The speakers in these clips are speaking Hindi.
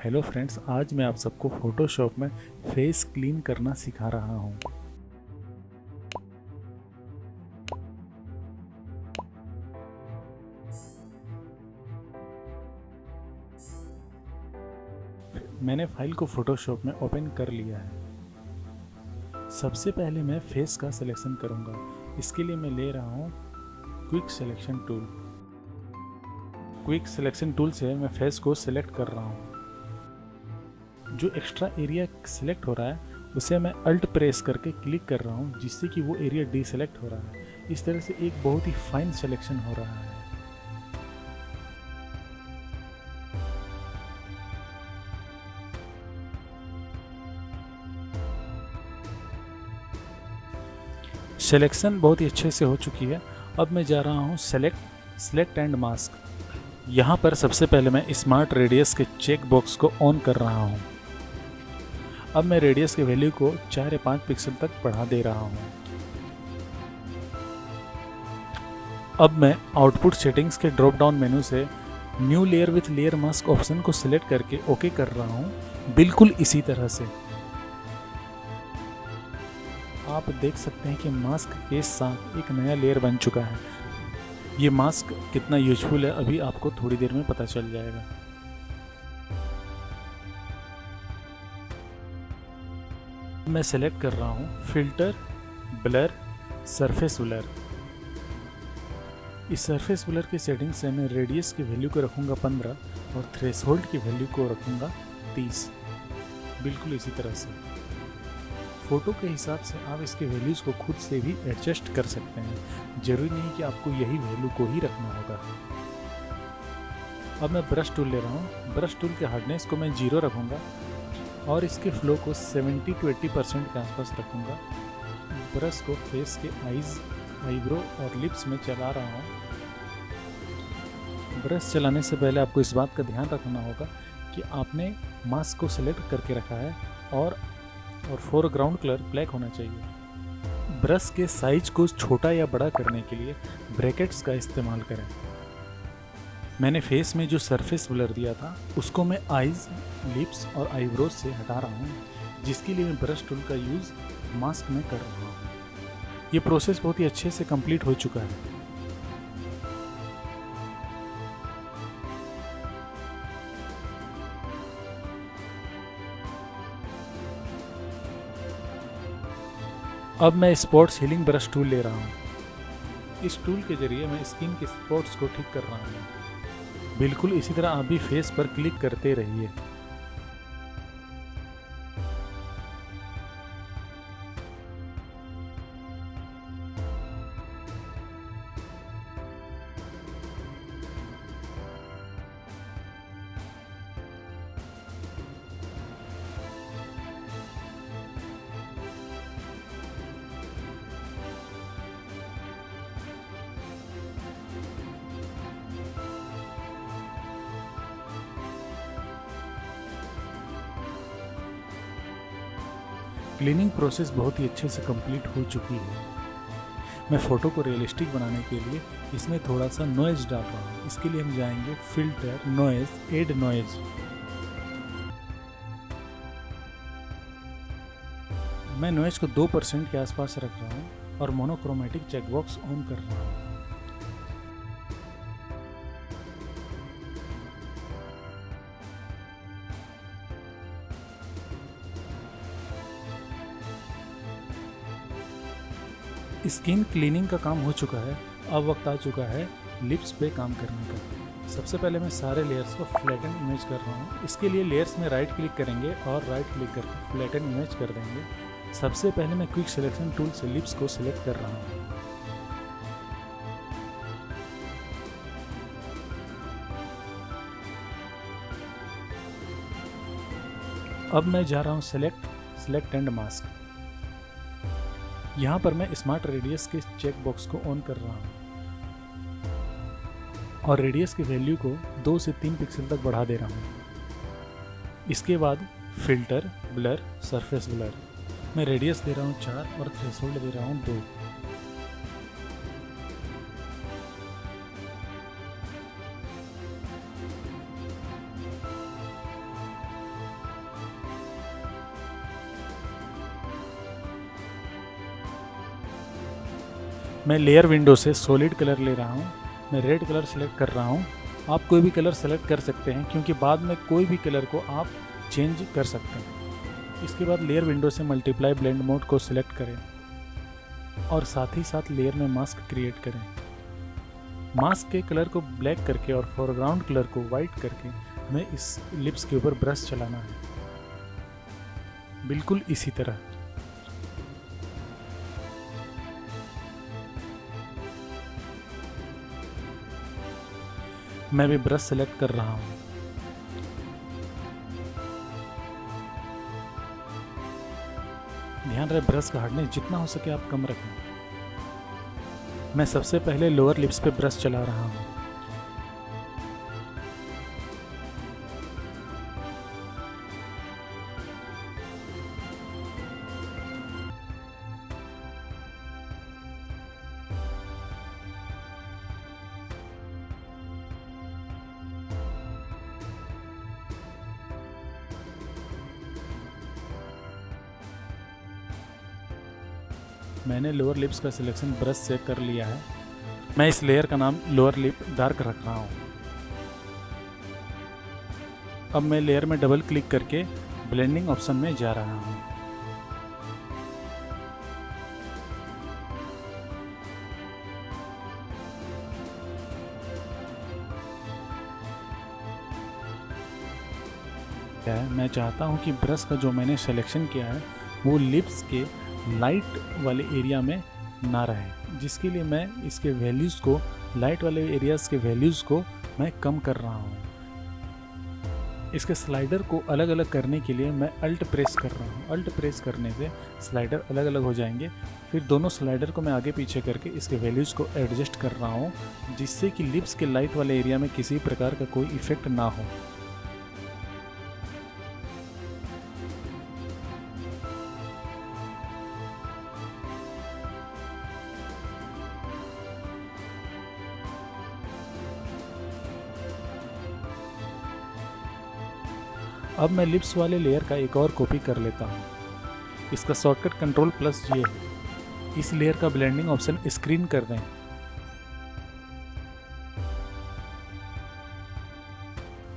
हेलो फ्रेंड्स, आज मैं आप सबको फोटोशॉप में फेस क्लीन करना सिखा रहा हूँ। मैंने फाइल को फोटोशॉप में ओपन कर लिया है। सबसे पहले मैं फेस का सिलेक्शन करूँगा। इसके लिए मैं ले रहा हूँ quick selection tool. Quick selection tool से मैं फेस को सिलेक्ट कर रहा हूँ। जो एक्स्ट्रा एरिया सिलेक्ट हो रहा है उसे मैं अल्ट प्रेस करके क्लिक कर रहा हूँ, जिससे कि वो एरिया डीसेलेक्ट हो रहा है। इस तरह से एक बहुत ही फाइन सिलेक्शन हो रहा है। सिलेक्शन बहुत ही अच्छे से हो चुकी है। अब मैं जा रहा हूँ सेलेक्ट एंड मास्क। यहाँ पर सबसे पहले मैं स्मार्ट रेडियस के चेक बॉक्स को ऑन कर रहा हूँ। अब मैं रेडियस के वैल्यू को 4 या 5 पिक्सल तक बढ़ा दे रहा हूँ। अब मैं आउटपुट सेटिंग्स के ड्रॉप डाउन मेनू से new layer with layer mask option को सिलेक्ट करके ओके कर रहा हूँ, बिल्कुल इसी तरह से। आप देख सकते हैं कि मास्क के साथ एक नया लेयर बन चुका है। ये मास्क कितना यूजफुल है अभी आपको थोड़ी देर में पता चल जाएगा। मैं सेलेक्ट कर रहा हूँ फिल्टर, ब्लर, सरफेस ब्लर। इस सरफेस ब्लर की सेटिंग से मैं रेडियस की वैल्यू को रखूँगा 15 और थ्रेशोल्ड की वैल्यू को रखूँगा 30, बिल्कुल इसी तरह से। फ़ोटो के हिसाब से आप इसके वैल्यूज़ को खुद से भी एडजस्ट कर सकते हैं। ज़रूरी नहीं कि आपको यही वैल्यू को ही रखना होगा। अब मैं ब्रश टूल ले रहा हूँ। ब्रश टूल के हार्डनेस को मैं 0 रखूँगा और इसके फ्लो को 70 to 80% के आसपास रखूँगा। ब्रश को फेस के आईज, आईब्रो और लिप्स में चला रहा हूँ। ब्रश चलाने से पहले आपको इस बात का ध्यान रखना होगा कि आपने मास्क को सिलेक्ट करके रखा है और फोरग्राउंड कलर ब्लैक होना चाहिए। ब्रश के साइज को छोटा या बड़ा करने के लिए ब्रैकेट्स का इस्तेमाल करें। मैंने फेस में जो सरफेस ब्लर दिया था उसको मैं आईज, लिप्स और आईब्रोज से हटा रहा हूँ, जिसके लिए मैं ब्रश टूल का यूज़ मास्क में कर रहा हूँ। ये प्रोसेस बहुत ही अच्छे से कंप्लीट हो चुका है। अब मैं स्पॉट्स हीलिंग ब्रश टूल ले रहा हूँ। इस टूल के जरिए मैं स्किन के स्पॉट्स को ठीक कर रहा हूँ। बिल्कुल इसी तरह आप भी फेस पर क्लिक करते रहिए। क्लीनिंग प्रोसेस बहुत ही अच्छे से कंप्लीट हो चुकी है। मैं फ़ोटो को रियलिस्टिक बनाने के लिए इसमें थोड़ा सा नॉइज़ डाल रहा हूँ। इसके लिए हम जाएंगे फिल्टर, नॉइज़, ऐड नॉइज़। मैं नॉइज़ को 2% के आसपास रख रहा हूँ और मोनोक्रोमेटिक चेकबॉक्स ऑन कर रहा हूँ। स्किन क्लीनिंग का काम हो चुका है। अब वक्त आ चुका है लिप्स पे काम करने का। सबसे पहले मैं सारे लेयर्स को फ्लैटन इमेज कर रहा हूँ। इसके लिए लेयर्स में राइट क्लिक करेंगे और राइट क्लिक करके फ्लैटन इमेज कर देंगे। सबसे पहले मैं क्विक सिलेक्शन टूल से लिप्स को सिलेक्ट कर रहा हूँ। अब मैं जा रहा हूँ सेलेक्ट एंड मास्क। यहाँ पर मैं स्मार्ट रेडियस के चेक बॉक्स को ऑन कर रहा हूँ और रेडियस की वैल्यू को 2 से 3 पिक्सल तक बढ़ा दे रहा हूँ। इसके बाद फिल्टर, ब्लर, सरफेस ब्लर। मैं रेडियस दे रहा हूँ 4 और थ्रेशोल्ड दे रहा हूँ 2। मैं लेयर विंडो से सॉलिड कलर ले रहा हूँ। मैं रेड कलर सेलेक्ट कर रहा हूँ। आप कोई भी कलर सेलेक्ट कर सकते हैं क्योंकि बाद में कोई भी कलर को आप चेंज कर सकते हैं। इसके बाद लेयर विंडो से मल्टीप्लाई ब्लेंड मोड को सिलेक्ट करें और साथ ही साथ लेयर में मास्क क्रिएट करें। मास्क के कलर को ब्लैक करके और फोरग्राउंड कलर को वाइट करके हमें इस लिप्स के ऊपर ब्रश चलाना है, बिल्कुल इसी तरह। मैं भी ब्रश सेलेक्ट कर रहा हूँ। ध्यान रहे ब्रश का हार्डनेस जितना हो सके आप कम रखें। मैं सबसे पहले लोअर लिप्स पे ब्रश चला रहा हूँ। मैंने लोअर लिप्स का सिलेक्शन ब्रश से कर लिया है। मैं इस लेयर का नाम लोअर लिप डार्क रख रहा हूँ। अब मैं लेयर में डबल क्लिक करके ब्लेंडिंग ऑप्शन में जा रहा हूँ। मैं चाहता हूँ कि ब्रश का जो मैंने सिलेक्शन किया है वो लिप्स के लाइट वाले एरिया में ना रहे, जिसके लिए मैं इसके वैल्यूज़ को, लाइट वाले एरियाज़ के वैल्यूज़ को मैं कम कर रहा हूँ। इसके स्लाइडर को अलग अलग करने के लिए मैं अल्ट प्रेस कर रहा हूँ। अल्ट प्रेस करने से स्लाइडर अलग अलग हो जाएंगे। फिर दोनों स्लाइडर को मैं आगे पीछे करके इसके वैल्यूज़ को एडजस्ट कर रहा हूँ, जिससे कि लिप्स के लाइट वाले एरिया में किसी प्रकार का कोई इफेक्ट ना हो। अब मैं लिप्स वाले लेयर का एक और कॉपी कर लेता हूँ। इसका शॉर्टकट Ctrl+J है। इस लेयर का ब्लेंडिंग ऑप्शन स्क्रीन कर दें।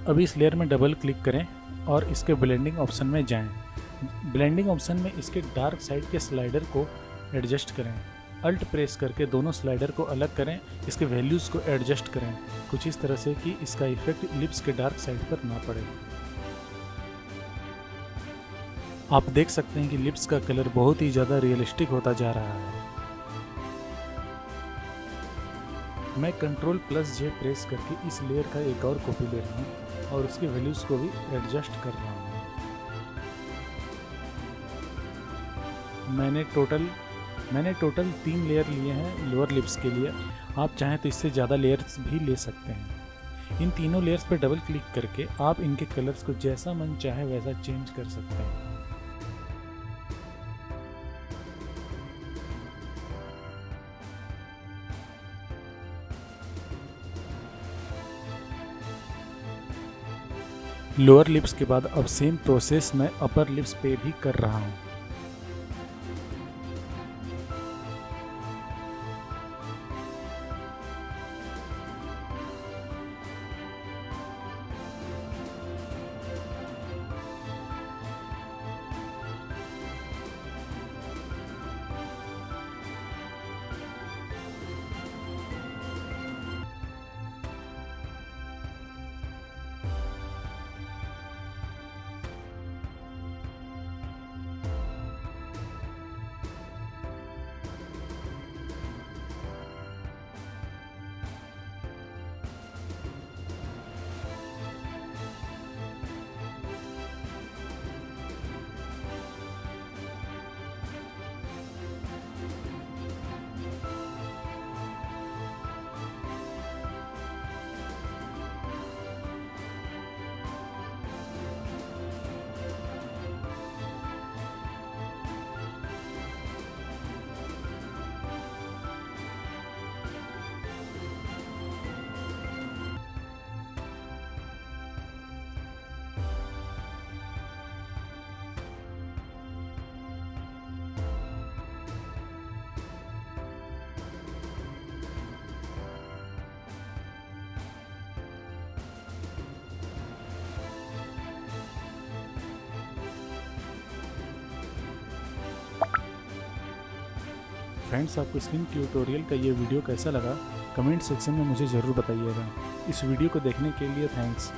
अब इस लेयर में डबल क्लिक करें और इसके ब्लेंडिंग ऑप्शन में जाएं। ब्लेंडिंग ऑप्शन में इसके डार्क साइड के स्लाइडर को एडजस्ट करें। अल्ट प्रेस करके दोनों स्लाइडर को अलग करें, इसके वैल्यूज़ को एडजस्ट करें कुछ इस तरह से कि इसका इफेक्ट लिप्स के डार्क साइड पर ना पड़े। आप देख सकते हैं कि लिप्स का कलर बहुत ही ज़्यादा रियलिस्टिक होता जा रहा है। मैं Ctrl+J प्रेस करके इस लेयर का एक और कॉपी ले रहा हूँ और उसके वैल्यूज़ को भी एडजस्ट कर रहा हूँ। मैंने टोटल 3 लेयर लिए हैं लोअर लिप्स के लिए। आप चाहें तो इससे ज़्यादा लेयर्स भी ले सकते हैं। इन तीनों लेयर्स पर डबल क्लिक करके आप इनके कलर्स को जैसा मन चाहे वैसा चेंज कर सकते हैं। लोअर लिप्स के बाद अब सेम प्रोसेस मैं अपर लिप्स पे भी कर रहा हूँ। फ्रेंड्स, आपको स्किन ट्यूटोरियल का ये वीडियो कैसा लगा कमेंट सेक्शन में मुझे ज़रूर बताइएगा। इस वीडियो को देखने के लिए थैंक्स।